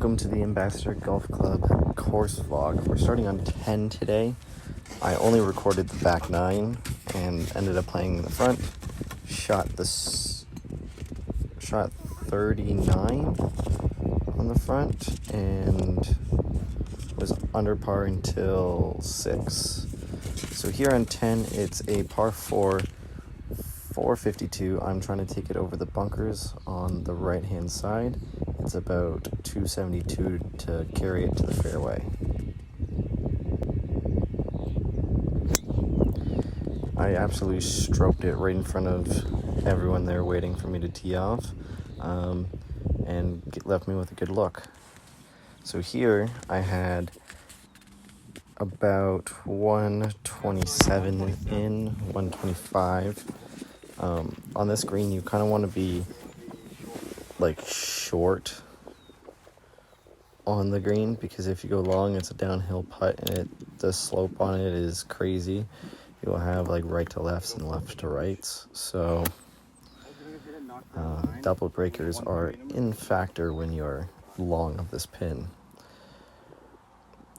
Welcome to the Ambassador Golf Club course vlog. We're starting on 10 today. I only recorded the back 9 and ended up playing in the front. Shot 39 on the front and was under par until 6. So here on 10, it's a par 4, 452. I'm trying to take it over the bunkers on the right hand side. It's about 272 to carry it to the fairway. I absolutely stroked it right in front of everyone there waiting for me to tee off, and left me with a good look. So here I had about 127 in, 125. On this green, you kind of want to be like short on the green, because if you go long, it's a downhill putt and the slope on it is crazy. You'll have like right to lefts and left to rights. So double breakers are in factor when you're long of this pin.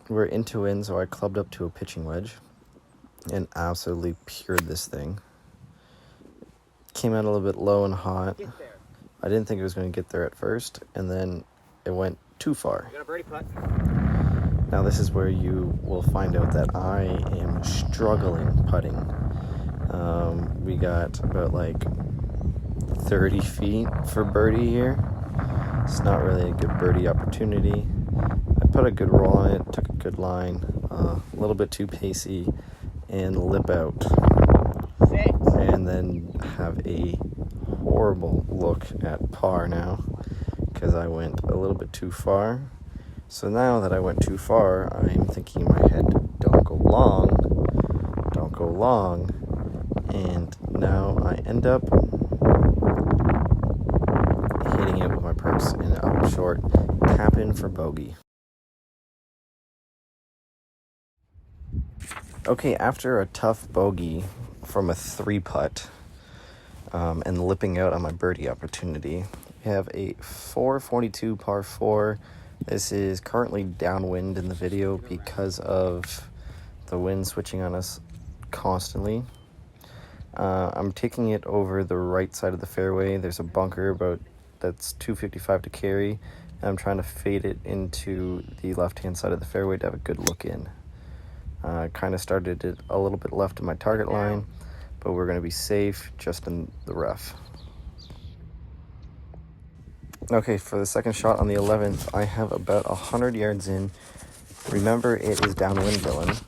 We're into in, so I clubbed up to a pitching wedge and absolutely pured this thing. Came out a little bit low and hot. I didn't think it was going to get there at first, and then it went too far. You got a birdie putt. Now this is where you will find out that I am struggling putting. We got about like 30 feet for birdie here. It's not really a good birdie opportunity. I put a good roll on it, took a good line, a little bit too pacey, and lip out. And then have a horrible look at par now, because I went a little bit too far. So now that I went too far, I'm thinking in my head, don't go long, and now I end up hitting it with my purse and up short, tap in for bogey. Okay, after a tough bogey from a 3-putt and lipping out on my birdie opportunity, we have a 442 par 4. This is currently downwind in the video because of the wind switching on us constantly. I'm taking it over the right side of the fairway. There's a bunker that's 255 to carry, and I'm trying to fade it into the left-hand side of the fairway to have a good look in. Kind of started it a little bit left of my target line, but we're going to be safe just in the rough. Okay, for the second shot on the 11th, I have about 100 yards in. Remember, it is downwind, Dylan,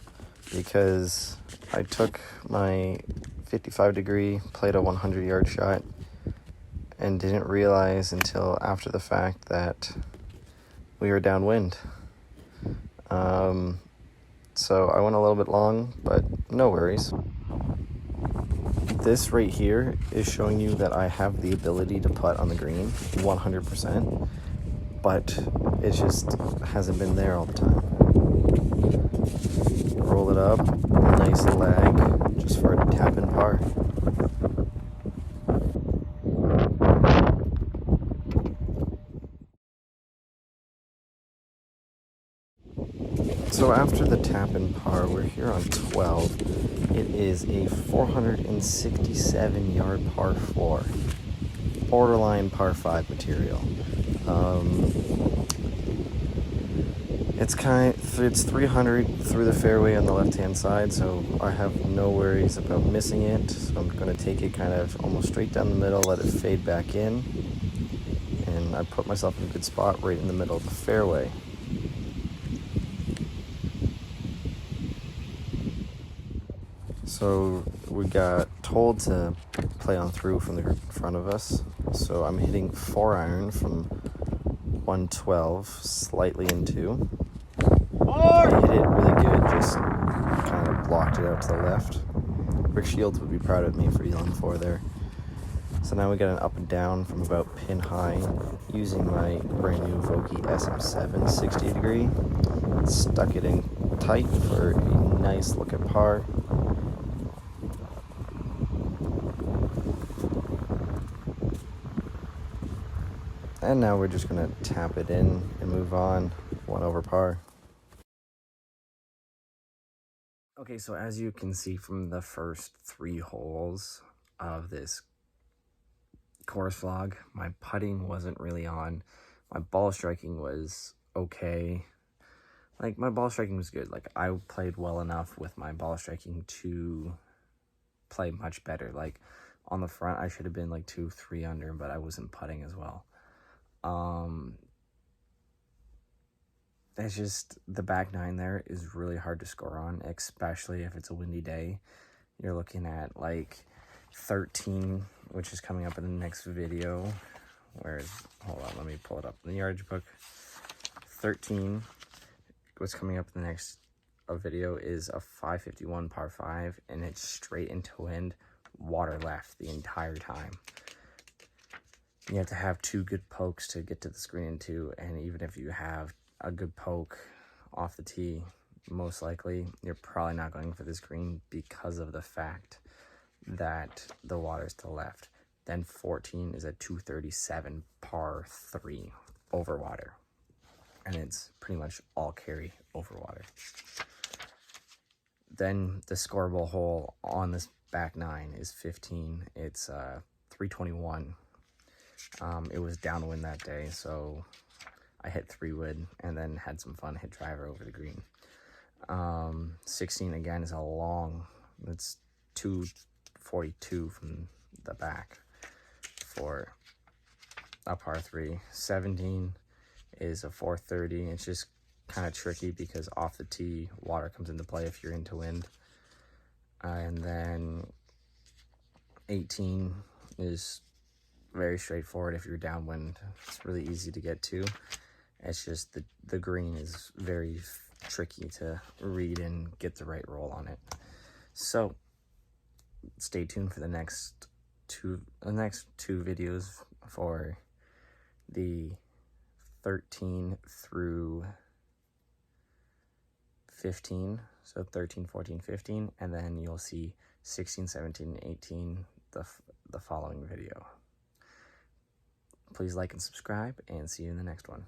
because I took my 55 degree, played a 100-yard shot, and didn't realize until after the fact that we were downwind. So I went a little bit long, but no worries. This right here is showing you that I have the ability to putt on the green 100%, but it just hasn't been there all the time. Roll it up, nice lag, just for a tap in par. So after the tap in par, we're here on 12. It is a 467 yard par 4, borderline par 5 material. It's 300 through the fairway on the left hand side, so I have no worries about missing it. So I'm going to take it kind of almost straight down the middle, let it fade back in, and I put myself in a good spot right in the middle of the fairway. So we got told to play on through from the group in front of us. So I'm hitting 4-iron from 112, slightly into. I hit it really good, just kind of blocked it out to the left. Rick Shields would be proud of me for yelling 4 there. So now we got an up and down from about pin high using my brand new Vokey SM7 60 degree. Stuck it in tight for a nice look at par. And now we're just gonna tap it in and move on. 1 over par. Okay, so as you can see from the first 3 holes of this course vlog, my putting wasn't really on. My ball striking was okay. Like, my ball striking was good. Like, I played well enough with my ball striking to play much better. Like, on the front, I should have been like 2-3 under, but I wasn't putting as well. It's just the back 9 there is really hard to score on, especially if it's a windy day. You're looking at like 13, which is coming up in the next video. Hold on, let me pull it up in the yardage book. 13, what's coming up in the next video is a 551 par 5, and it's straight into wind, water left the entire time. You have to have 2 good pokes to get to the screen too, and even if you have a good poke off the tee, most likely you're probably not going for this green because of the fact that the water's to the left. Then 14 is a 237 par 3 over water, and it's pretty much all carry over water. Then the scoreable hole on this back 9 is 15. It's 321. It was downwind that day, so I hit 3-wood and then had some fun, hit driver over the green. 16 again is a long, it's 242 from the back for a par 3. 17 is a 430. It's just kind of tricky because off the tee, water comes into play if you're into wind. And then 18 is very straightforward if you're downwind. It's really easy to get to. It's just the green is very tricky to read and get the right roll on it. So stay tuned for the next two videos for the 13 through 15. So 13, 14, 15, and then you'll see 16, 17, and 18 the following video. Please like and subscribe, and see you in the next one.